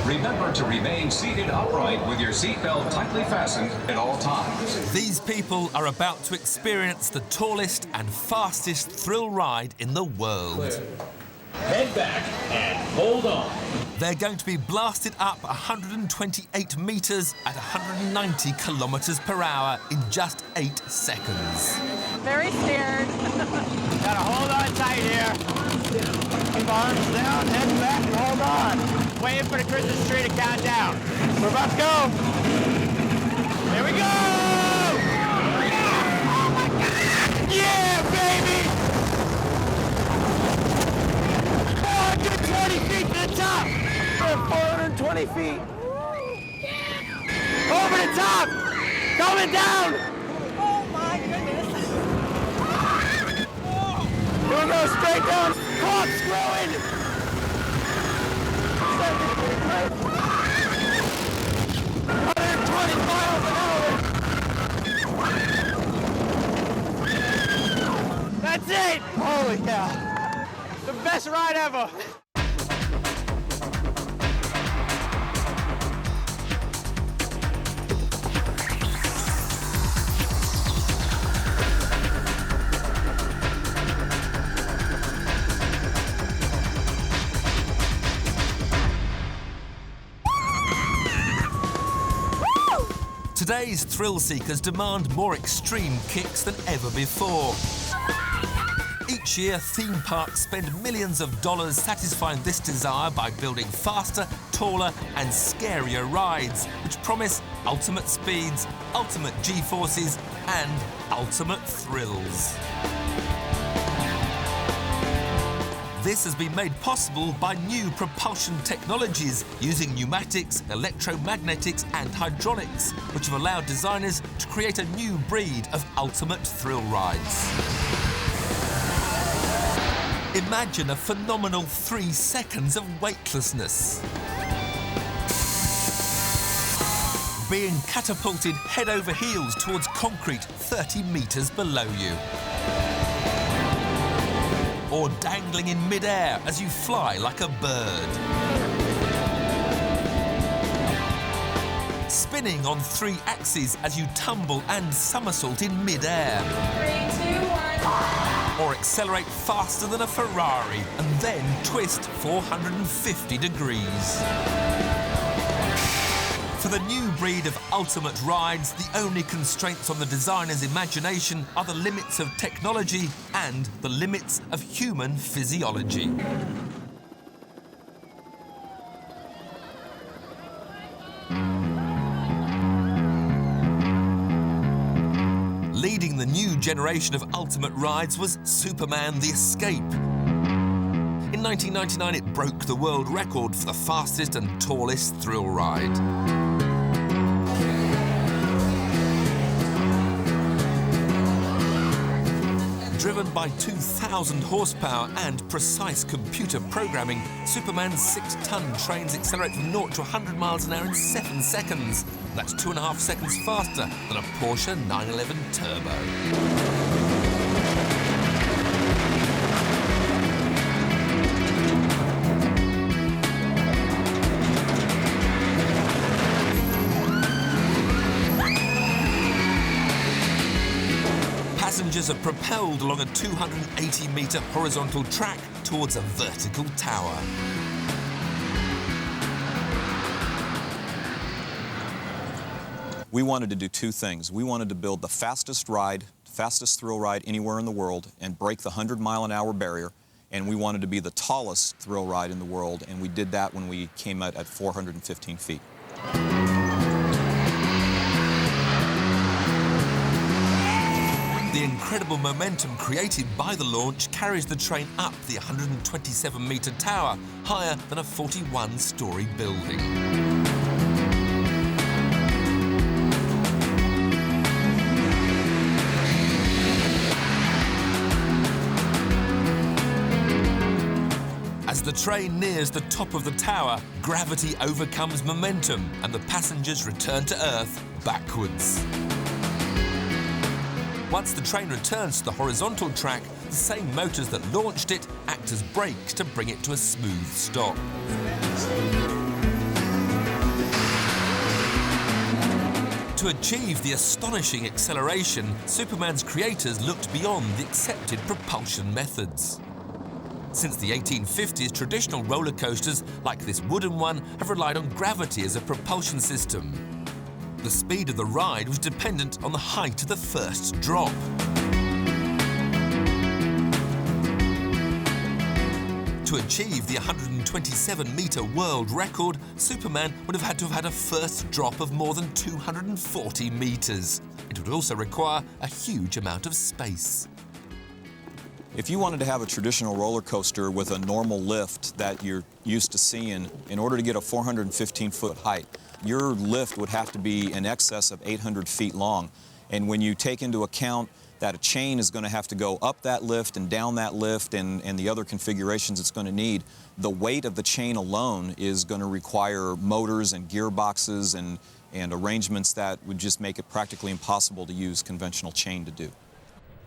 Remember to remain seated upright with your seatbelt tightly fastened at all times. These people are about to experience the tallest and fastest thrill ride in the world. Head back and hold on. They're going to be blasted up 128 metres at 190 kilometres per hour in just 8 seconds. Very scared. Gotta hold on tight here. Keep arms down, head back, and hold on. Waiting for the Christmas tree to count down. We're about to go. Here we go! Oh my God! Yeah, baby! 420 feet to the top! 420 feet! Over the top! Coming down! Oh my goodness. Here we go, straight down! Corkscrewing! 120 miles an hour! That's it! Holy cow! The best ride ever! Today's thrill seekers demand more extreme kicks than ever before. Each year, theme parks spend millions of dollars satisfying this desire by building faster, taller and scarier rides, which promise ultimate speeds, ultimate G-forces and ultimate thrills. This has been made possible by new propulsion technologies using pneumatics, electromagnetics and hydraulics, which have allowed designers to create a new breed of ultimate thrill rides. Imagine a phenomenal 3 seconds of weightlessness. Being catapulted head over heels towards concrete 30 metres below you. Or dangling in mid-air as you fly like a bird. Spinning on 3 axes as you tumble and somersault in mid-air. 3, 2, 1. Or accelerate faster than a Ferrari and then twist 450 degrees. For the new breed of ultimate rides, the only constraints on the designer's imagination are the limits of technology and the limits of human physiology. Leading the new generation of ultimate rides was Superman the Escape. In 1999, it broke the world record for the fastest and tallest thrill ride. Driven by 2,000 horsepower and precise computer programming, Superman's 6-ton trains accelerate from 0 to 100 miles an hour in 7 seconds. That's 2.5 seconds faster than a Porsche 911 Turbo. Passengers are propelled along a 280-metre horizontal track towards a vertical tower. We wanted to do 2 things. We wanted to build the fastest thrill ride anywhere in the world and break the 100-mile-an-hour barrier. And we wanted to be the tallest thrill ride in the world, and we did that when we came out at 415 feet. The incredible momentum created by the launch carries the train up the 127-metre tower, higher than a 41-storey building. As the train nears the top of the tower, gravity overcomes momentum and the passengers return to Earth backwards. Once the train returns to the horizontal track, the same motors that launched it act as brakes to bring it to a smooth stop. To achieve the astonishing acceleration, Superman's creators looked beyond the accepted propulsion methods. Since the 1850s, traditional roller coasters, like this wooden one, have relied on gravity as a propulsion system. The speed of the ride was dependent on the height of the first drop. To achieve the 127-metre world record, Superman would have had a first drop of more than 240 metres. It would also require a huge amount of space. If you wanted to have a traditional roller coaster with a normal lift that you're used to seeing, in order to get a 415-foot height, your lift would have to be in excess of 800 feet long. And when you take into account that a chain is going to have to go up that lift and down that lift and the other configurations it's going to need, the weight of the chain alone is going to require motors and gearboxes and arrangements that would just make it practically impossible to use conventional chain to do.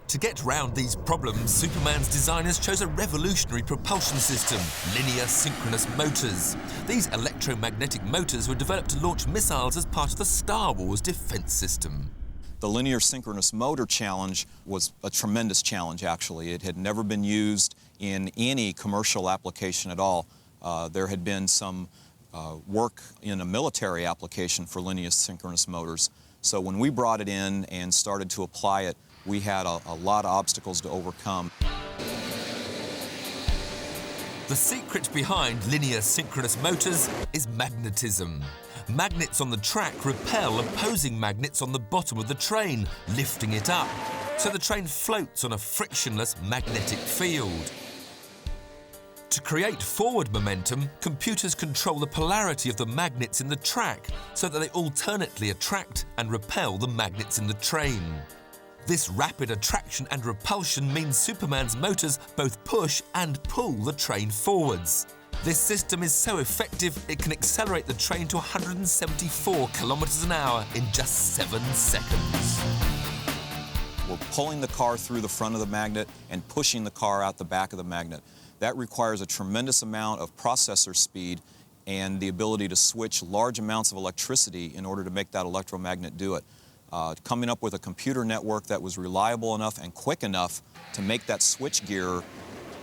To get round these problems, Superman's designers chose a revolutionary propulsion system, linear synchronous motors. These electromagnetic motors were developed to launch missiles as part of the Star Wars defense system. The linear synchronous motor challenge was a tremendous challenge, actually. It had never been used in any commercial application at all. There had been some work in a military application for linear synchronous motors. So when we brought it in and started to apply it, we had a lot of obstacles to overcome. The secret behind linear synchronous motors is magnetism. Magnets on the track repel opposing magnets on the bottom of the train, lifting it up, so the train floats on a frictionless magnetic field. To create forward momentum, computers control the polarity of the magnets in the track so that they alternately attract and repel the magnets in the train. This rapid attraction and repulsion means Superman's motors both push and pull the train forwards. This system is so effective it can accelerate the train to 174 kilometers an hour in just 7 seconds. We're pulling the car through the front of the magnet and pushing the car out the back of the magnet. That requires a tremendous amount of processor speed and the ability to switch large amounts of electricity in order to make that electromagnet do it. Coming up with a computer network that was reliable enough and quick enough to make that switch gear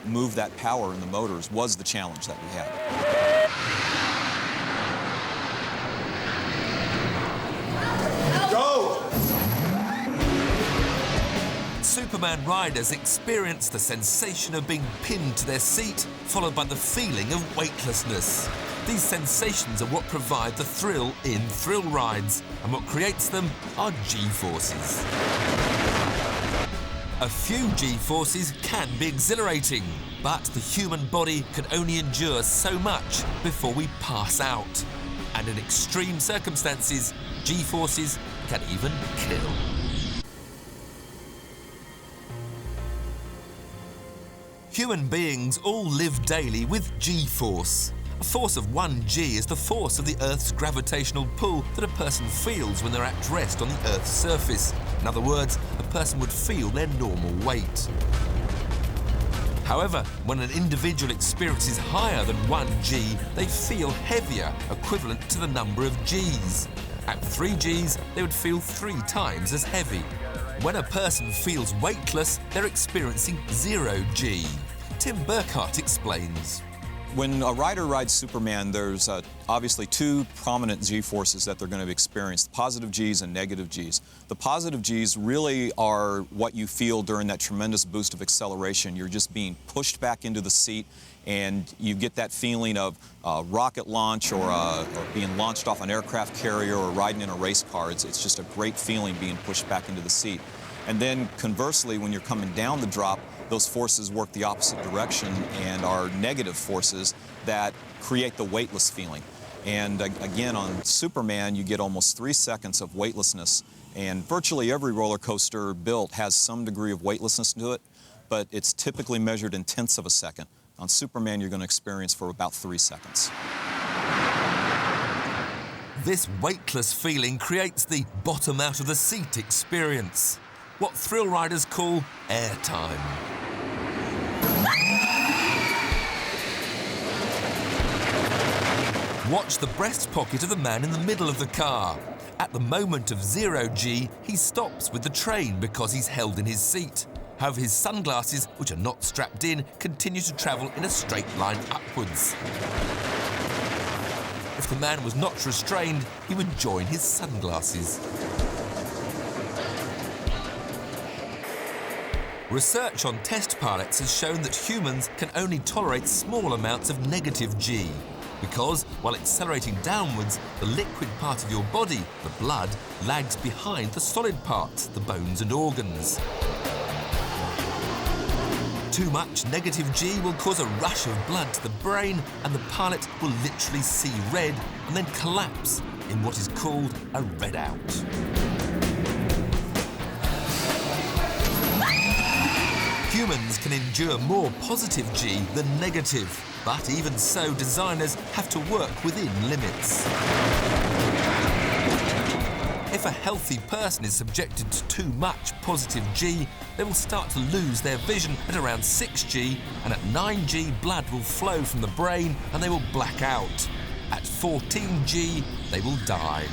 move that power in the motors was the challenge that we had. Go! Superman riders experience the sensation of being pinned to their seat, followed by the feeling of weightlessness. These sensations are what provide the thrill in thrill rides, and what creates them are G-forces. A few G-forces can be exhilarating, but the human body can only endure so much before we pass out. And in extreme circumstances, G-forces can even kill. Human beings all live daily with G-force. A force of 1 G is the force of the Earth's gravitational pull that a person feels when they're at rest on the Earth's surface. In other words, a person would feel their normal weight. However, when an individual experiences higher than 1 G, they feel heavier, equivalent to the number of Gs. At 3 Gs, they would feel 3 times as heavy. When a person feels weightless, they're experiencing 0 G. Tim Burkhart explains. When a rider rides Superman, there's obviously 2 prominent G-forces that they're going to experience, positive Gs and negative Gs. The positive Gs really are what you feel during that tremendous boost of acceleration. You're just being pushed back into the seat, and you get that feeling of rocket launch or being launched off an aircraft carrier or riding in a race car. It's just a great feeling being pushed back into the seat. And then conversely, when you're coming down the drop, those forces work the opposite direction and are negative forces that create the weightless feeling. And again, on Superman, you get almost 3 seconds of weightlessness. And virtually every roller coaster built has some degree of weightlessness to it, but it's typically measured in tenths of a second. On Superman, you're going to experience for about 3 seconds. This weightless feeling creates the bottom out of the seat experience, what thrill riders call airtime. Watch the breast pocket of the man in the middle of the car. At the moment of 0 G, he stops with the train because he's held in his seat. However, his sunglasses, which are not strapped in, continue to travel in a straight line upwards. If the man was not restrained, he would join his sunglasses. Research on test pilots has shown that humans can only tolerate small amounts of negative G, because while accelerating downwards, the liquid part of your body, the blood, lags behind the solid parts, the bones and organs. Too much negative G will cause a rush of blood to the brain, and the pilot will literally see red and then collapse in what is called a readout. Humans can endure more positive G than negative, but even so, designers have to work within limits. If a healthy person is subjected to too much positive G, they will start to lose their vision at around 6G, and at 9G, blood will flow from the brain and they will black out. At 14G, they will die.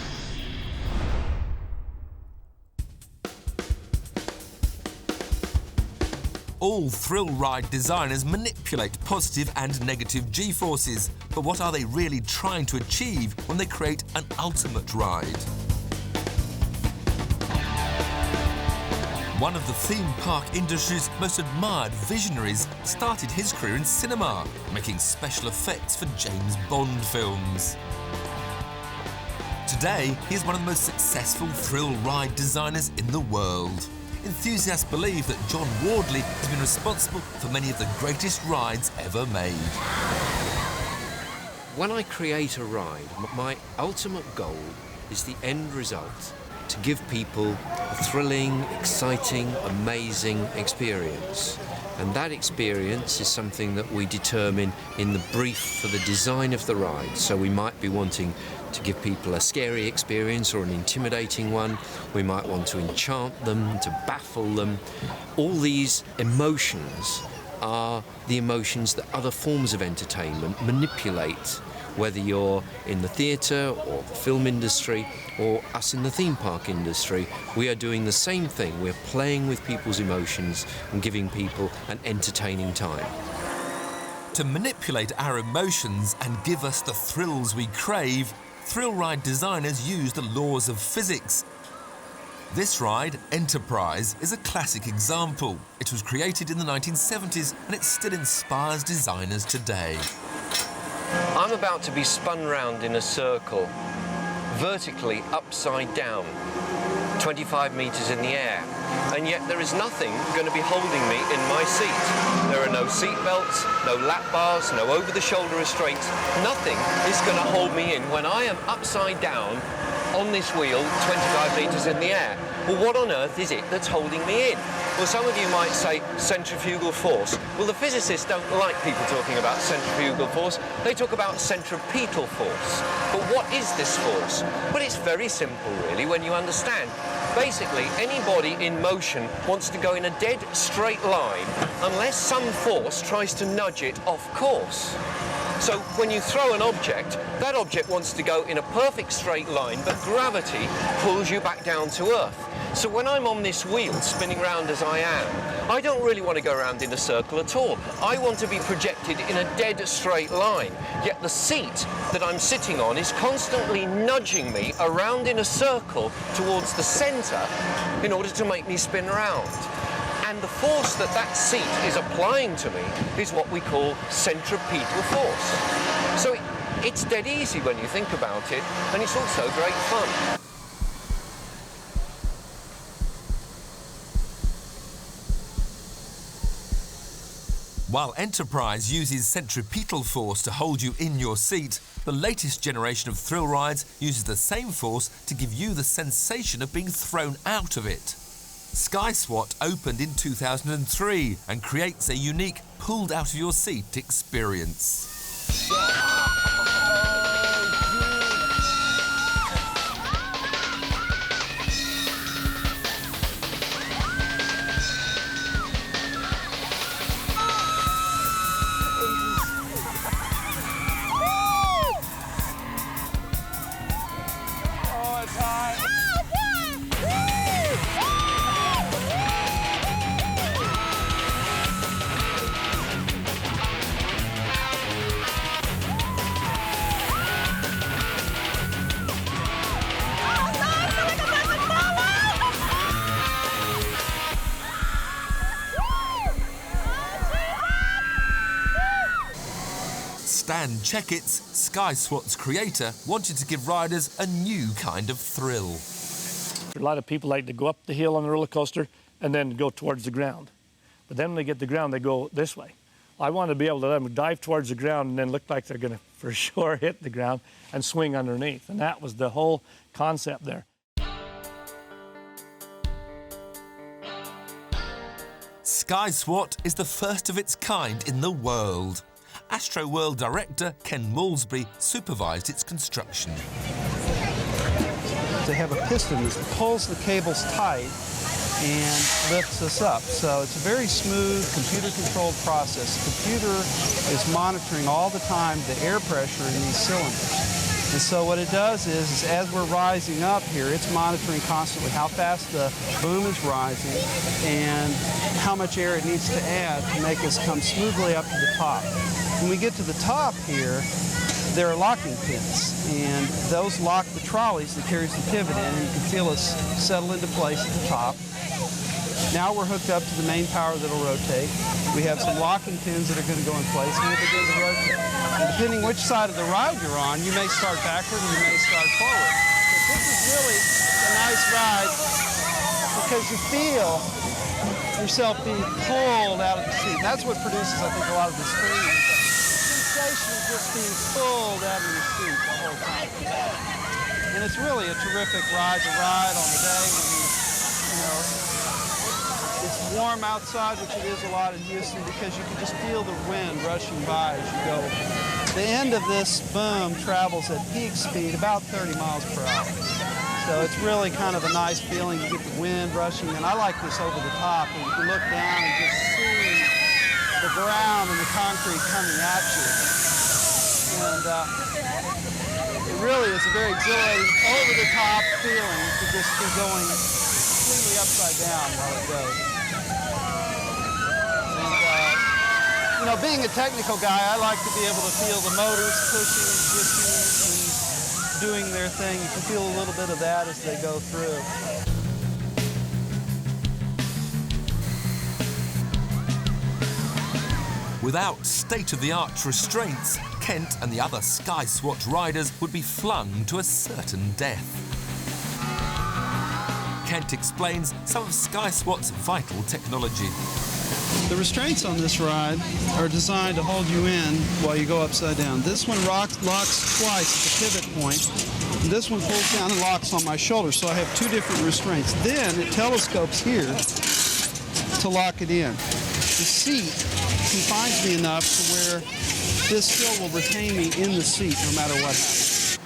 All thrill ride designers manipulate positive and negative G-forces, but what are they really trying to achieve when they create an ultimate ride? One of the theme park industry's most admired visionaries started his career in cinema, making special effects for James Bond films. Today, he is one of the most successful thrill ride designers in the world. Enthusiasts believe that John Wardley has been responsible for many of the greatest rides ever made. When I create a ride, my ultimate goal is the end result, to give people a thrilling, exciting, amazing experience. And that experience is something that we determine in the brief for the design of the ride. So we might be wanting to give people a scary experience or an intimidating one. We might want to enchant them, to baffle them. All these emotions are the emotions that other forms of entertainment manipulate, whether you're in the theatre or the film industry or us in the theme park industry. We are doing the same thing. We're playing with people's emotions and giving people an entertaining time. To manipulate our emotions and give us the thrills we crave, thrill ride designers use the laws of physics. This ride, Enterprise, is a classic example. It was created in the 1970s and it still inspires designers today. I'm about to be spun round in a circle, vertically upside down, 25 metres in the air, and yet there is nothing going to be holding me in my seat. There are no seat belts, no lap bars, no over-the-shoulder restraints. Nothing is going to hold me in when I am upside down on this wheel 25 metres in the air. Well, what on earth is it that's holding me in? Well, some of you might say centrifugal force. Well, the physicists don't like people talking about centrifugal force. They talk about centripetal force. But what is this force? Well, it's very simple, really, when you understand. Basically, anybody in motion wants to go in a dead straight line unless some force tries to nudge it off course. So when you throw an object, that object wants to go in a perfect straight line, but gravity pulls you back down to Earth. So when I'm on this wheel spinning round as I am, I don't really want to go around in a circle at all. I want to be projected in a dead straight line. Yet the seat that I'm sitting on is constantly nudging me around in a circle towards the centre in order to make me spin round. And the force that that seat is applying to me is what we call centripetal force. So it's dead easy when you think about it, and it's also great fun. While Enterprise uses centripetal force to hold you in your seat, the latest generation of thrill rides uses the same force to give you the sensation of being thrown out of it. Swat opened in 2003 and creates a unique pulled out of your seat experience. Oh, it's hot. Stan Checketts, Sky Swat's creator, wanted to give riders a new kind of thrill. A lot of people like to go up the hill on the roller coaster and then go towards the ground. But then when they get to the ground, they go this way. I want to be able to let them dive towards the ground and then look like they're going to, for sure, hit the ground and swing underneath. And that was the whole concept there. Sky Swat is the first of its kind in the world. Astro World director Ken Moulsby supervised its construction. They have a piston that pulls the cables tight and lifts us up. So it's a very smooth, computer-controlled process. The computer is monitoring all the time the air pressure in these cylinders. And so what it does is as we're rising up here, it's monitoring constantly how fast the boom is rising and how much air it needs to add to make us come smoothly up to the top. When we get to the top here, there are locking pins, and those lock the trolleys that carries the pivot in, and you can feel us settle into place at the top. Now we're hooked up to the main power that'll rotate. We have some locking pins that are going to go in place, and we'll begin to rotate. And depending which side of the ride you're on, you may start backward and you may start forward. But this is really a nice ride because you feel yourself being pulled out of the seat. And that's what produces, I think, a lot of the screaming. Sensation of just being pulled out of your seat the whole time. And it's really a terrific ride to ride on the day when it's warm outside, which it is a lot in Houston, because you can just feel the wind rushing by as you go. The end of this boom travels at peak speed, about 30 miles per hour. So it's really kind of a nice feeling. You get the wind rushing, and I like this over the top, and you can look down and just see the ground and the concrete coming at you. And it really is a very exhilarating, over-the-top feeling to just be going completely upside down while it goes. And, being a technical guy, I like to be able to feel the motors pushing and pushing and doing their thing. You can feel a little bit of that as they go through. Without state-of-the-art restraints, Kent and the other Sky Swat riders would be flung to a certain death. Kent explains some of Sky Swat's vital technology. The restraints on this ride are designed to hold you in while you go upside down. This one locks twice at the pivot point. And this one pulls down and locks on my shoulder, so I have two different restraints. Then it telescopes here to lock it in. The seat confines me enough to where this still will retain me in the seat no matter what happens.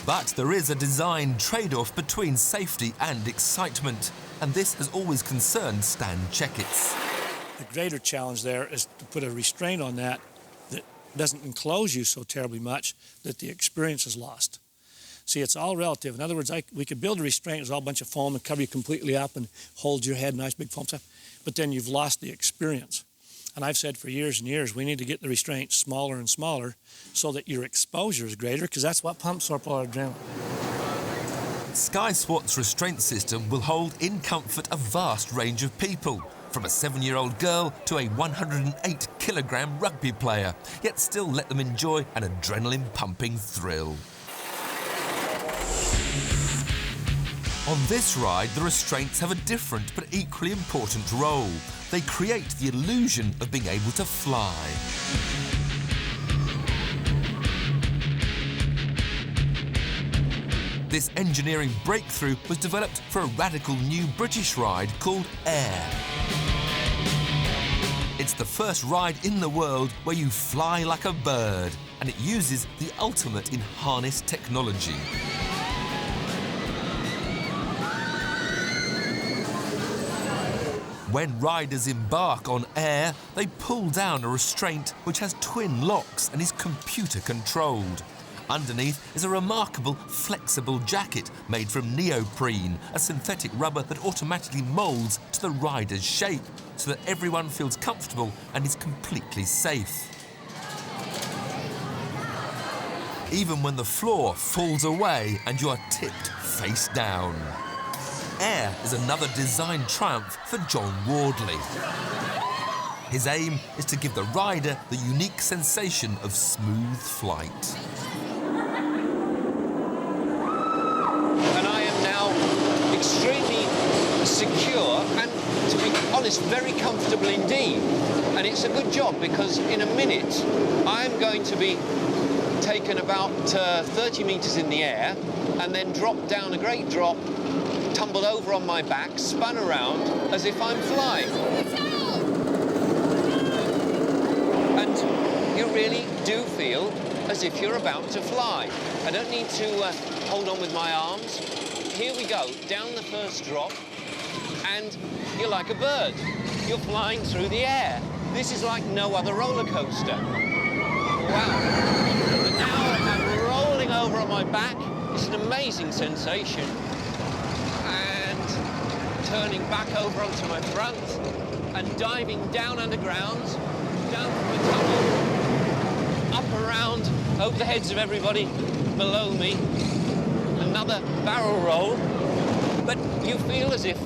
But there is a design trade-off between safety and excitement, and this has always concerned Stan Checketts. The greater challenge there is to put a restraint on that that doesn't enclose you so terribly much that the experience is lost. See, it's all relative. In other words, we could build a restraint as all a bunch of foam and cover you completely up and hold your head, nice big foam stuff, but then you've lost the experience. And I've said for years and years, we need to get the restraint smaller and smaller so that your exposure is greater, because that's what pumps up our adrenaline. Sky Swat's restraint system will hold in comfort a vast range of people, from a 7-year-old girl to a 108-kilogram rugby player, yet still let them enjoy an adrenaline-pumping thrill. On this ride, the restraints have a different but equally important role. They create the illusion of being able to fly. This engineering breakthrough was developed for a radical new British ride called Air. It's the first ride in the world where you fly like a bird, and it uses the ultimate in harness technology. When riders embark on Air, they pull down a restraint which has twin locks and is computer-controlled. Underneath is a remarkable flexible jacket made from neoprene, a synthetic rubber that automatically moulds to the rider's shape so that everyone feels comfortable and is completely safe. Even when the floor falls away and you are tipped face down. Air is another design triumph for John Wardley. His aim is to give the rider the unique sensation of smooth flight. And I am now extremely secure and, to be honest, very comfortable indeed. And it's a good job because in a minute I'm going to be taken about 30 metres in the air and then dropped down a great drop, tumbled over on my back, spun around as if I'm flying. And you really do feel as if you're about to fly. I don't need to hold on with my arms. Here we go, down the first drop, and you're like a bird. You're flying through the air. This is like no other roller coaster. Wow. And now I'm rolling over on my back. It's an amazing sensation. And turning back over onto my front and diving down underground, down from the tunnel, up around, over the heads of everybody below me. Another barrel roll. But you feel as if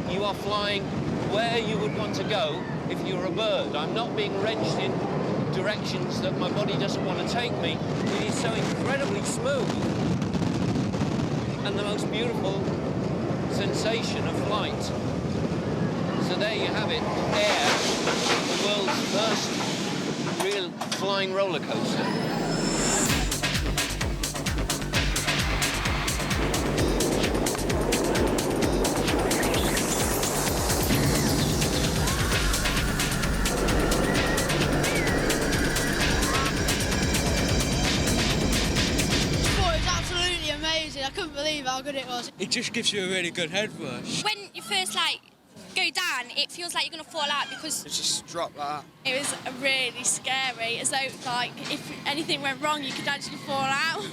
you are flying where you would want to go if you were a bird. I'm not being wrenched in directions that my body doesn't want to take me. It is so incredibly smooth and the most beautiful sensation of flight. So there you have it, Air, the world's first real flying roller coaster. I couldn't believe how good it was. It just gives you a really good head rush. When you first go down, it feels like you're going to fall out because It's just drop like that. It was really scary, as though if anything went wrong, you could actually fall out.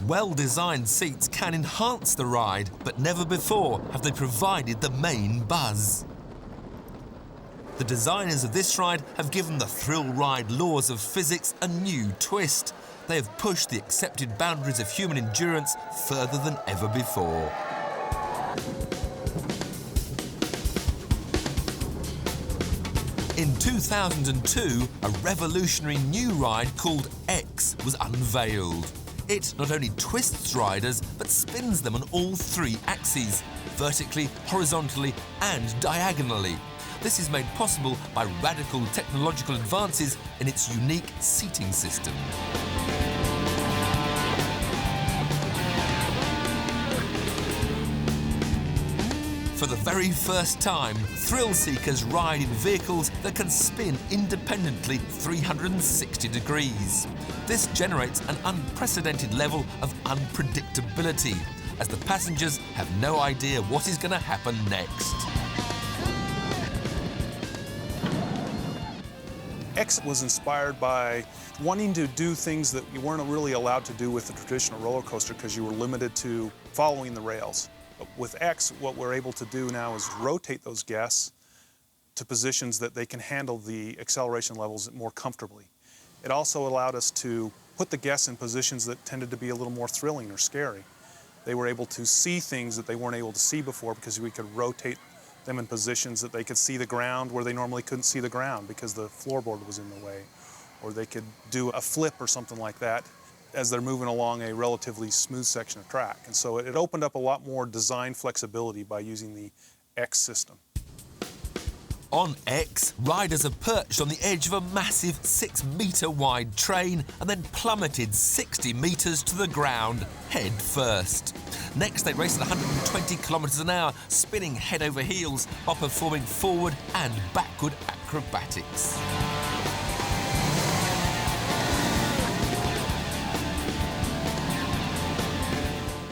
Well-designed seats can enhance the ride, but never before have they provided the main buzz. The designers of this ride have given the thrill ride laws of physics a new twist. They have pushed the accepted boundaries of human endurance further than ever before. In 2002, a revolutionary new ride called X was unveiled. It not only twists riders, but spins them on all three axes, vertically, horizontally, and diagonally. This is made possible by radical technological advances in its unique seating system. For the very first time, thrill seekers ride in vehicles that can spin independently 360 degrees. This generates an unprecedented level of unpredictability, as the passengers have no idea what is going to happen next. X was inspired by wanting to do things that you weren't really allowed to do with the traditional roller coaster because you were limited to following the rails. With X, what we're able to do now is rotate those guests to positions that they can handle the acceleration levels more comfortably. It also allowed us to put the guests in positions that tended to be a little more thrilling or scary. They were able to see things that they weren't able to see before because we could rotate them in positions that they could see the ground where they normally couldn't see the ground because the floorboard was in the way. Or they could do a flip or something like that as they're moving along a relatively smooth section of track. And so it opened up a lot more design flexibility by using the X system. On X, riders are perched on the edge of a massive 6-metre wide train and then plummeted 60 metres to the ground, head first. Next, they race at 120 kilometres an hour, spinning head over heels while performing forward and backward acrobatics.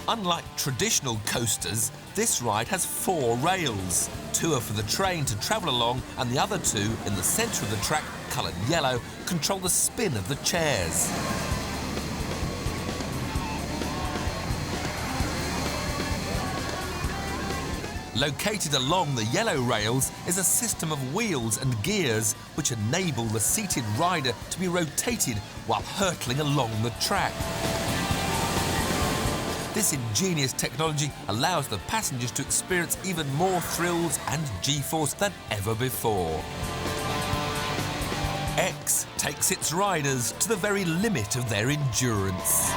Unlike traditional coasters, this ride has 4 rails. 2 are for the train to travel along, and the other 2, in the centre of the track, coloured yellow, control the spin of the chairs. Located along the yellow rails is a system of wheels and gears which enable the seated rider to be rotated while hurtling along the track. This ingenious technology allows the passengers to experience even more thrills and G-force than ever before. X takes its riders to the very limit of their endurance.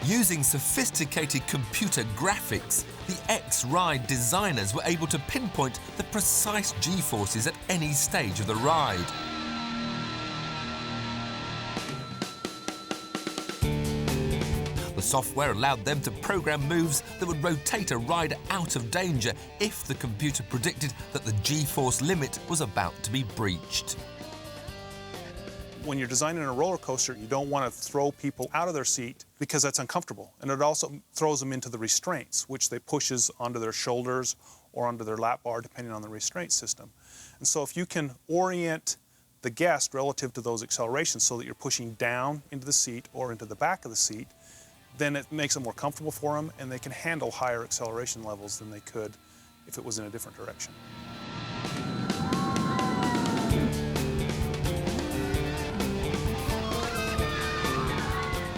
Using sophisticated computer graphics, the X-Ride designers were able to pinpoint the precise G-forces at any stage of the ride. The software allowed them to program moves that would rotate a rider out of danger if the computer predicted that the G-force limit was about to be breached. When you're designing a roller coaster, you don't want to throw people out of their seat because that's uncomfortable. And it also throws them into the restraints, which they pushes onto their shoulders or onto their lap bar, depending on the restraint system. And so if you can orient the guest relative to those accelerations so that you're pushing down into the seat or into the back of the seat, then it makes it more comfortable for them, and they can handle higher acceleration levels than they could if it was in a different direction.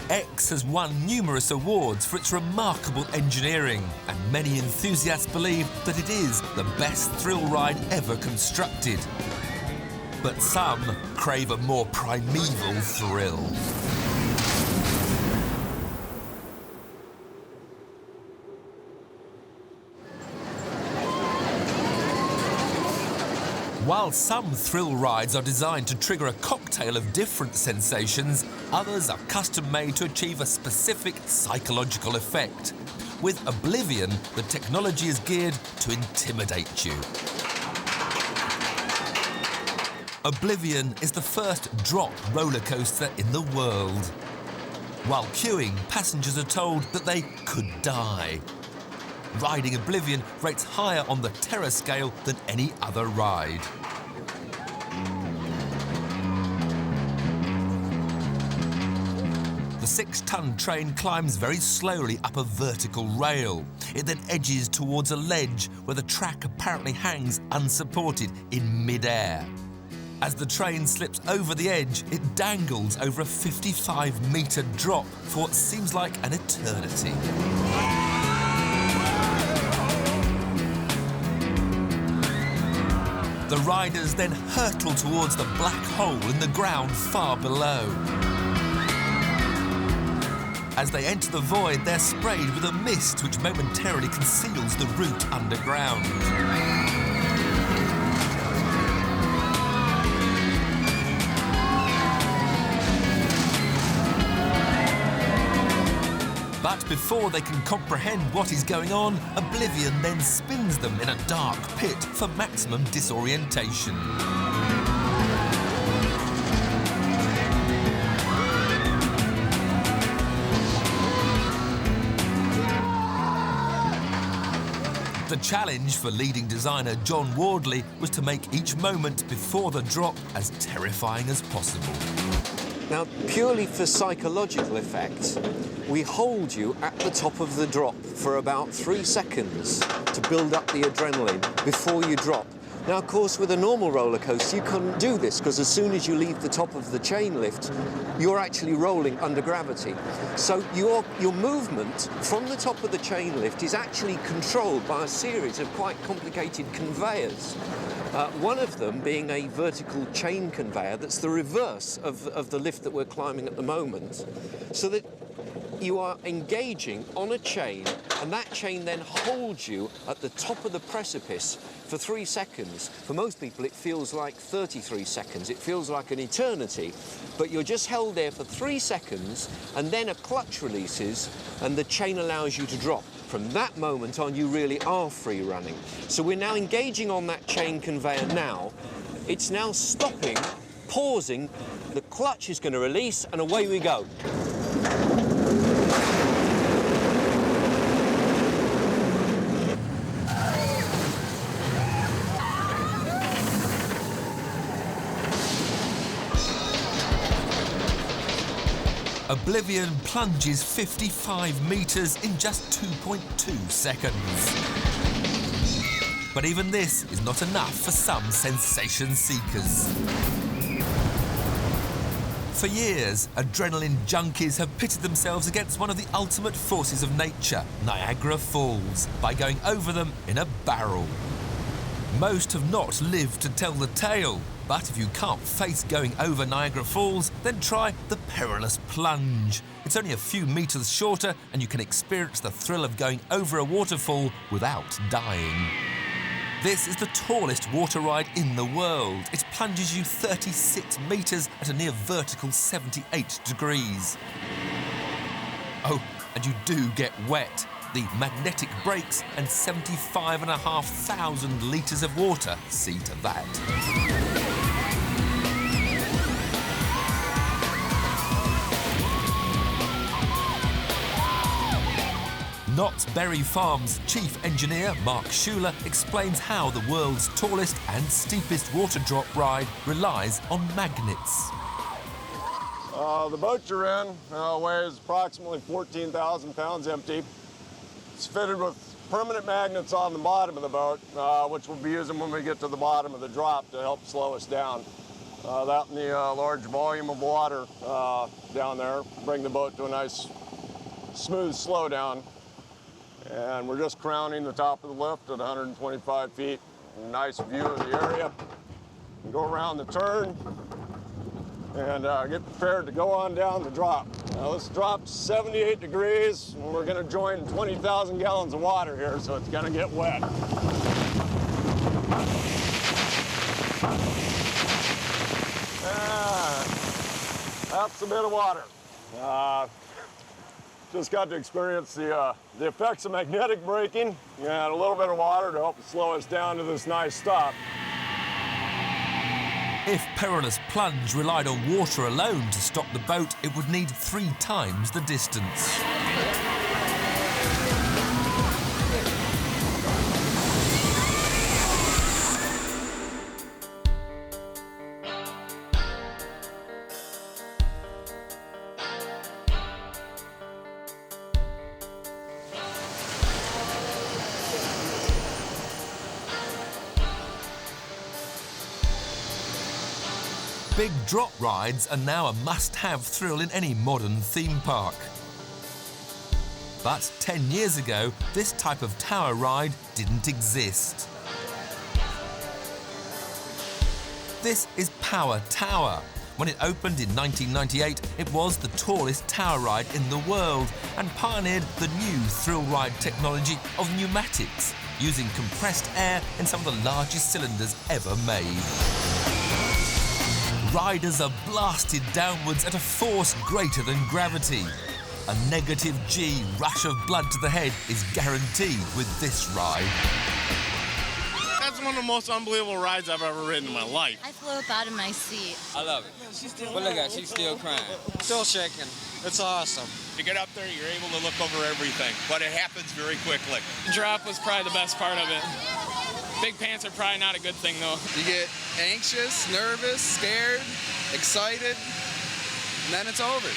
X has won numerous awards for its remarkable engineering, and many enthusiasts believe that it is the best thrill ride ever constructed. But some crave a more primeval thrill. While some thrill rides are designed to trigger a cocktail of different sensations, others are custom-made to achieve a specific psychological effect. With Oblivion, the technology is geared to intimidate you. Oblivion is the first drop roller coaster in the world. While queuing, passengers are told that they could die. Riding Oblivion rates higher on the terror scale than any other ride. The 6-ton train climbs very slowly up a vertical rail. It then edges towards a ledge where the track apparently hangs unsupported in mid-air. As the train slips over the edge, it dangles over a 55-metre drop for what seems like an eternity. The riders then hurtle towards the black hole in the ground far below. As they enter the void, they're sprayed with a mist which momentarily conceals the route underground. But before they can comprehend what is going on, Oblivion then spins them in a dark pit for maximum disorientation. The challenge for leading designer John Wardley was to make each moment before the drop as terrifying as possible. Now, purely for psychological effect, we hold you at the top of the drop for about 3 seconds to build up the adrenaline before you drop. Now, of course, with a normal roller coaster, you couldn't do this because as soon as you leave the top of the chain lift, you're actually rolling under gravity. So your movement from the top of the chain lift is actually controlled by a series of quite complicated conveyors. One of them being a vertical chain conveyor that's the reverse of the lift that we're climbing at the moment, so that you are engaging on a chain, and that chain then holds you at the top of the precipice for 3 seconds. For most people, it feels like 33 seconds. It feels like an eternity, but you're just held there for 3 seconds, and then a clutch releases, and the chain allows you to drop. From that moment on, you really are free running. So we're now engaging on that chain conveyor now. It's now stopping, pausing, the clutch is going to release, and away we go. Oblivion plunges 55 metres in just 2.2 seconds. But even this is not enough for some sensation seekers. For years, adrenaline junkies have pitted themselves against one of the ultimate forces of nature, Niagara Falls, by going over them in a barrel. Most have not lived to tell the tale, but if you can't face going over Niagara Falls, then try the Perilous Plunge. It's only a few meters shorter and you can experience the thrill of going over a waterfall without dying. This is the tallest water ride in the world. It plunges you 36 meters at a near vertical 78 degrees. Oh, and you do get wet. The magnetic brakes and 75,500 litres of water see to that. Knott's Berry Farm's chief engineer, Mark Schuler, explains how the world's tallest and steepest water drop ride relies on magnets. The boat you're in weighs approximately 14,000 pounds empty. It's fitted with permanent magnets on the bottom of the boat, which we'll be using when we get to the bottom of the drop to help slow us down. That and the large volume of water down there bring the boat to a nice, smooth slowdown. And we're just crowning the top of the lift at 125 feet. Nice view of the area. Go around the turn and get prepared to go on down the drop. Now this drop's 78 degrees, and we're gonna join 20,000 gallons of water here, so it's gonna get wet. That's a bit of water. Just got to experience the effects of magnetic braking and a little bit of water to help slow us down to this nice stop. If Perilous Plunge relied on water alone to stop the boat, it would need 3 times the distance. Big drop rides are now a must-have thrill in any modern theme park. But 10 years ago, this type of tower ride didn't exist. This is Power Tower. When it opened in 1998, it was the tallest tower ride in the world and pioneered the new thrill ride technology of pneumatics, using compressed air in some of the largest cylinders ever made. Riders are blasted downwards at a force greater than gravity. A negative G rush of blood to the head is guaranteed with this ride. That's one of the most unbelievable rides I've ever ridden in my life. I flew up out of my seat. I love it. But look at her, she's still crying. Still shaking. It's awesome. You get up there, you're able to look over everything, but it happens very quickly. The drop was probably the best part of it. Big pants are probably not a good thing, though. You get anxious, nervous, scared, excited, and then it's over.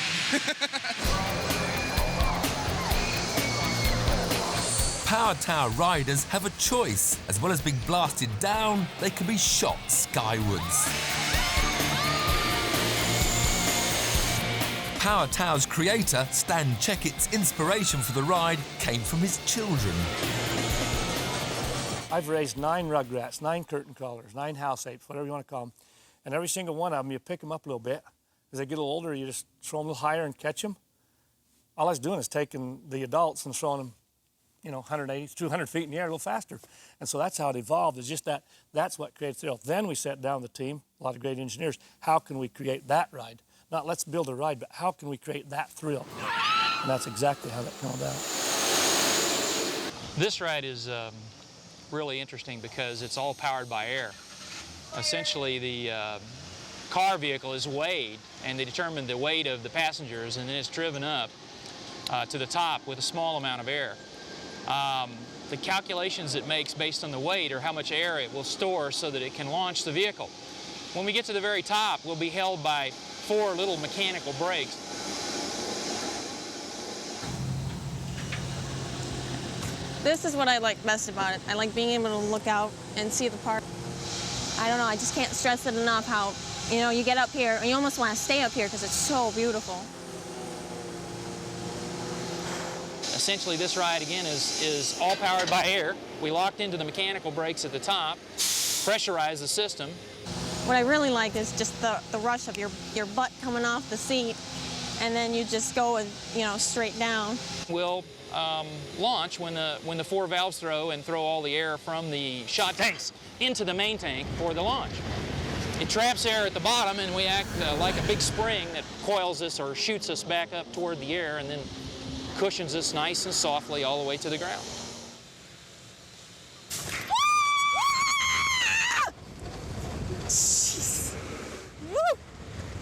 Power Tower riders have a choice. As well as being blasted down, they can be shot skywards. Power Tower's creator, Stan Checkett's inspiration for the ride came from his children. I've raised 9 rugrats, 9 curtain crawlers, 9 house apes, whatever you want to call them. And every single one of them, you pick them up a little bit. As they get a little older, you just throw them a little higher and catch them. All I was doing is taking the adults and throwing them, 180, 200 feet in the air a little faster. And so that's how it evolved. It's just that's what creates thrill. Then we sat down the team, a lot of great engineers. How can we create that ride? Not let's build a ride, but how can we create that thrill? And that's exactly how that came about. This ride is really interesting because it's all powered by air. Essentially, the car vehicle is weighed, and they determine the weight of the passengers, and then it's driven up to the top with a small amount of air. The calculations it makes based on the weight or how much air it will store so that it can launch the vehicle. When we get to the very top, we'll be held by 4 little mechanical brakes. This is what I like best about it. I like being able to look out and see the park. I don't know, I just can't stress it enough how, you get up here and you almost want to stay up here because it's so beautiful. Essentially, this ride, again, is all powered by air. We locked into the mechanical brakes at the top, pressurized the system. What I really like is just the rush of your butt coming off the seat, and then you just go, straight down. We'll launch when the 4 valves throw all the air from the shot tanks into the main tank for the launch. It traps air at the bottom, and we act like a big spring that coils us or shoots us back up toward the air and then cushions us nice and softly all the way to the ground. Woo!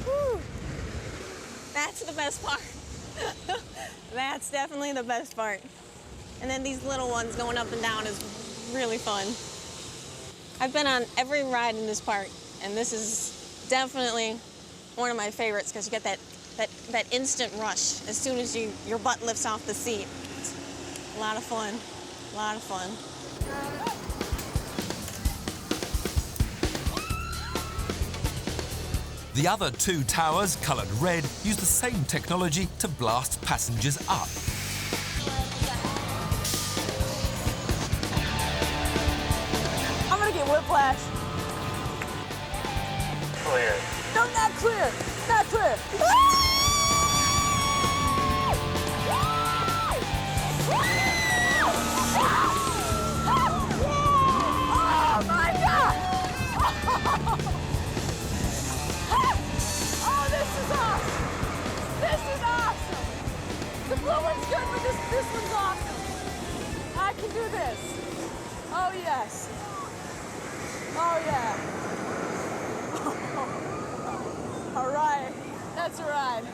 Woo! That's the best part. That's definitely the best part. And then these little ones going up and down is really fun. I've been on every ride in this park, and this is definitely one of my favorites because you get that instant rush as soon as your butt lifts off the seat. It's a lot of fun, a lot of fun. The other 2 towers, coloured red, use the same technology to blast passengers up. I'm gonna get whiplash. Clear. No, not clear. Not clear. Oh my God! Oh, this is awesome! This is awesome! The blue one's good, but this one's awesome. I can do this. Oh yes. Oh yeah. All right, that's a ride.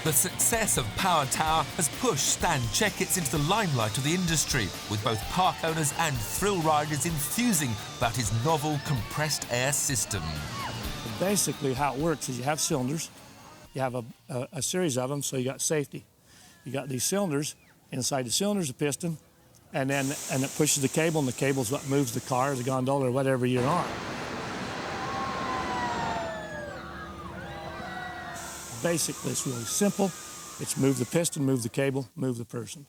The success of Power Tower has pushed Stan Checketts into the limelight of the industry, with both park owners and thrill riders enthusing about his novel compressed air system. Basically, how it works is you have cylinders. You have a series of them, so you got safety. You got these cylinders. Inside the cylinder's a piston, and it pushes the cable, and the cable's what moves the car, the gondola, or whatever you're on. Basically, it's really simple. It's move the piston, move the cable, move the person.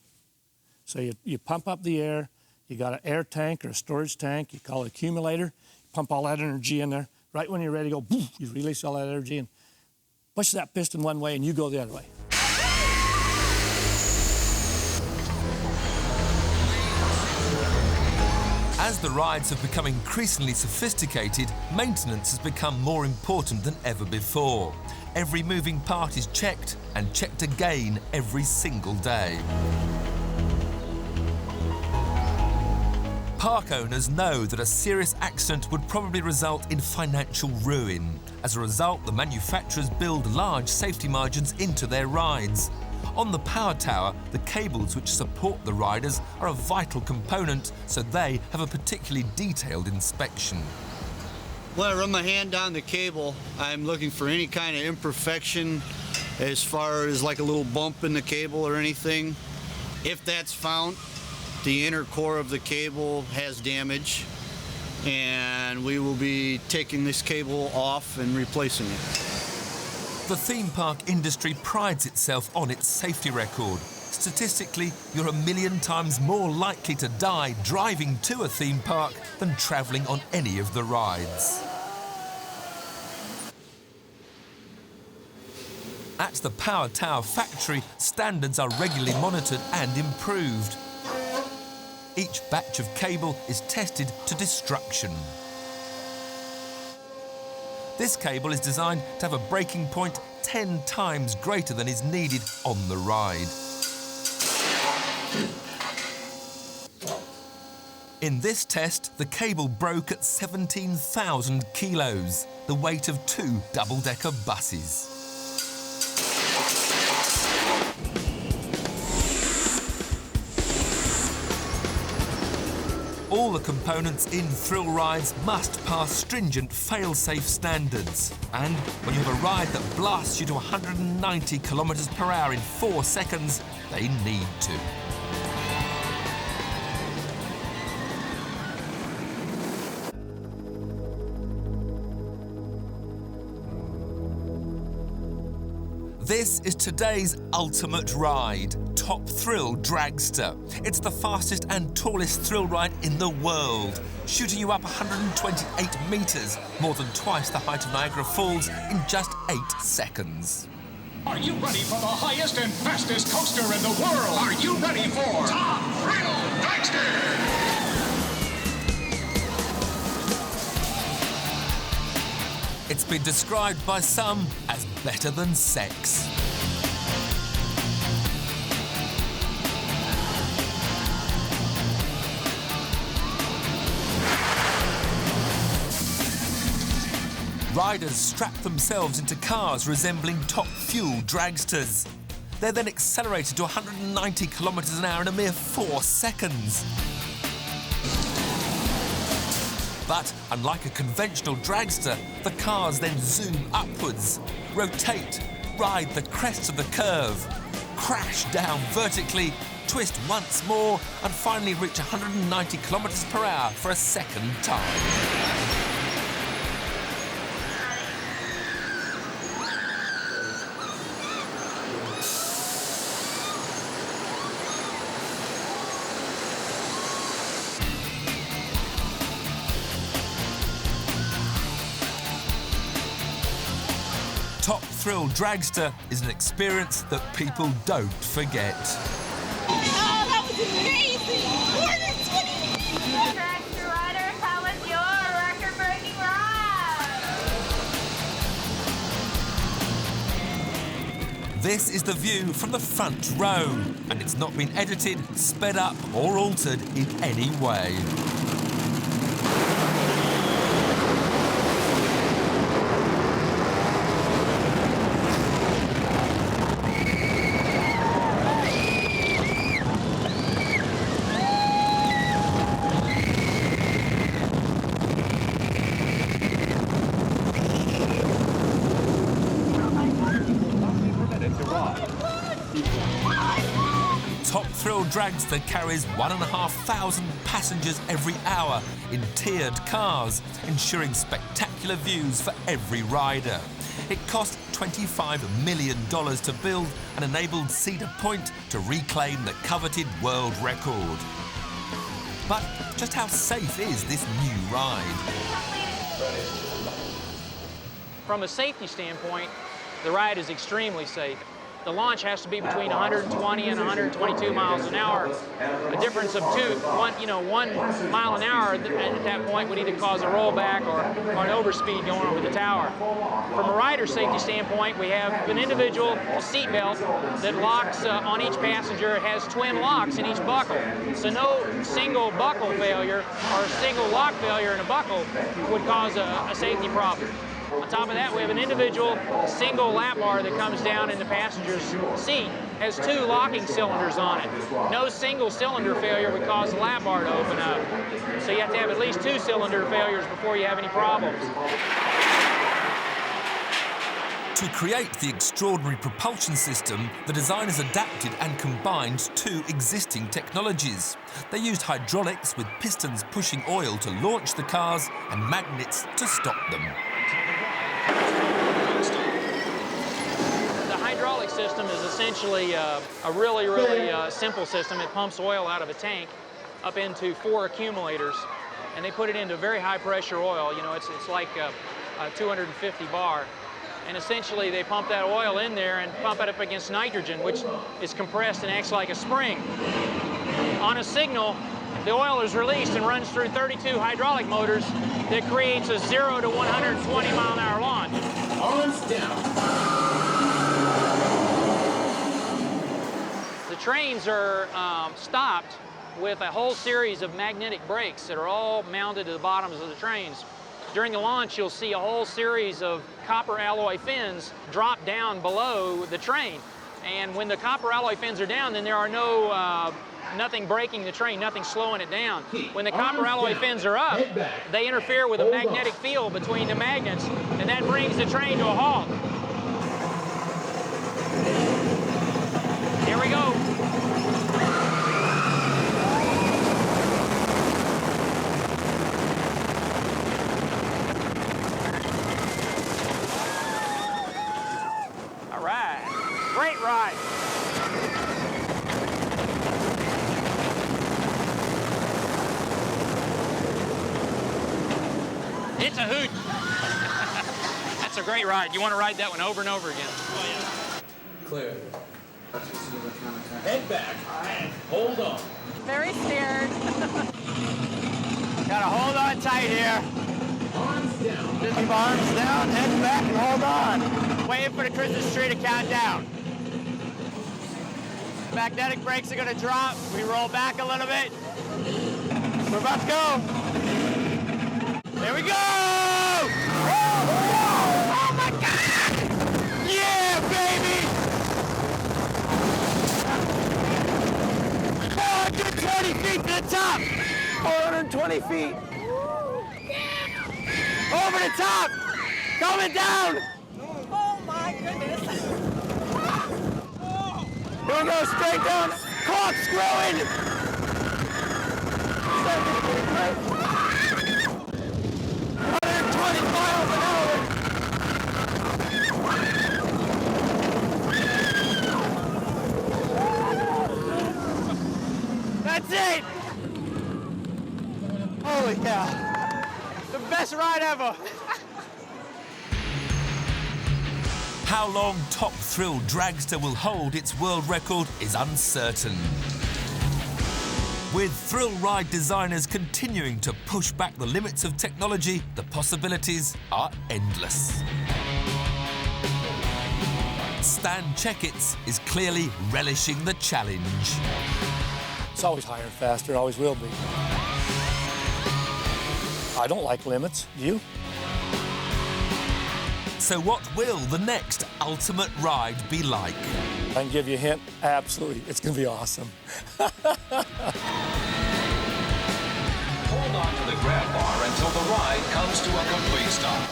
So you pump up the air. You got an air tank or a storage tank. You call it accumulator. You pump all that energy in there. Right when you're ready to go, boom, you release all that energy and push that piston one way, and you go the other way. As the rides have become increasingly sophisticated, maintenance has become more important than ever before. Every moving part is checked, and checked again every single day. Park owners know that a serious accident would probably result in financial ruin. As a result, the manufacturers build large safety margins into their rides. On the Power Tower, the cables which support the riders are a vital component, so they have a particularly detailed inspection. When I run my hand down the cable, I'm looking for any kind of imperfection as far as like a little bump in the cable or anything. If that's found, the inner core of the cable has damage, and we will be taking this cable off and replacing it. The theme park industry prides itself on its safety record. Statistically, you're 1 million times more likely to die driving to a theme park than travelling on any of the rides. At the Power Tower factory, standards are regularly monitored and improved. Each batch of cable is tested to destruction. This cable is designed to have a breaking point 10 times greater than is needed on the ride. In this test, the cable broke at 17,000 kilos, the weight of 2 double-decker buses. All the components in thrill rides must pass stringent fail-safe standards. And when you have a ride that blasts you to 190 kilometers per hour in 4 seconds, they need to. This is today's ultimate ride, Top Thrill Dragster. It's the fastest and tallest thrill ride in the world, shooting you up 128 metres, more than twice the height of Niagara Falls, in just 8 seconds. Are you ready for the highest and fastest coaster in the world? Are you ready for Top Thrill Dragster? It's been described by some as better than sex. Riders strap themselves into cars resembling top fuel dragsters. They're then accelerated to 190 kilometres an hour in a mere 4 seconds. But unlike a conventional dragster, the cars then zoom upwards, rotate, ride the crest of the curve, crash down vertically, twist once more, and finally reach 190 kilometres per hour for a second time. Top Thrill Dragster is an experience that people don't forget. Oh, that was amazing! More than 20 Dragster rider, how was your record-breaking ride? This is the view from the front row, and it's not been edited, sped up, or altered in any way. Top Thrill Dragster carries 1,500 passengers every hour in tiered cars, ensuring spectacular views for every rider. It cost $25 million to build and enabled Cedar Point to reclaim the coveted world record. But just how safe is this new ride? From a safety standpoint, the ride is extremely safe. The launch has to be between 120 and 122 miles an hour. A difference of 1 mile an hour at that point would either cause a rollback or an overspeed going over the tower. From a rider safety standpoint, we have an individual seat belt that locks on each passenger. It has twin locks in each buckle. So no single buckle failure or a single lock failure in a buckle would cause a safety problem. On top of that, we have an individual single lap bar that comes down in the passenger's seat, has 2 locking cylinders on it. No single cylinder failure would cause the lap bar to open up. So you have to have at least 2 cylinder failures before you have any problems. To create the extraordinary propulsion system, the designers adapted and combined 2 existing technologies. They used hydraulics with pistons pushing oil to launch the cars and magnets to stop them. The hydraulic system is essentially a really simple system. It pumps oil out of a tank up into 4 accumulators, and they put it into very high pressure oil. You know, it's like a 250 bar. And essentially they pump that oil in there and pump it up against nitrogen, which is compressed and acts like a spring. On a signal, the oil is released and runs through 32 hydraulic motors that creates a 0 to 120 mile an hour launch. Arms down. The trains are stopped with a whole series of magnetic brakes that are all mounted to the bottoms of the trains. During the launch, you'll see a whole series of copper alloy fins drop down below the train. And when the copper alloy fins are down, then there are nothing braking the train, nothing slowing it down. When the copper alloy fins are up, they interfere with a magnetic field between the magnets, and that brings the train to a halt. Here we go. All right. It's a hoot. That's a great ride. You want to ride that one over and over again. Oh, yeah. Clear. Head back and hold on. Very scared. Gotta hold on tight here. Arms down. Just keep arms down, head back, and hold on. Waiting for the Christmas tree to count down. Magnetic brakes are gonna drop. We roll back a little bit. We're about to go. There we go! Oh my God! Yeah, baby! 420 feet to the top! 420 feet! Over the top! Coming down! Oh my goodness. Here we go, straight down! Corkscrewing! 120 miles an hour! That's it! Holy cow. The best ride ever. How long top Thrill Dragster will hold its world record is uncertain. With thrill ride designers continuing to push back the limits of technology, the possibilities are endless. Stan Checkitts is clearly relishing the challenge. It's always higher and faster, always will be. I don't like limits. Do you? So what will the next ultimate ride be like? I can give you a hint. Absolutely. It's going to be awesome. Hold on to the grab bar until the ride comes to a complete stop.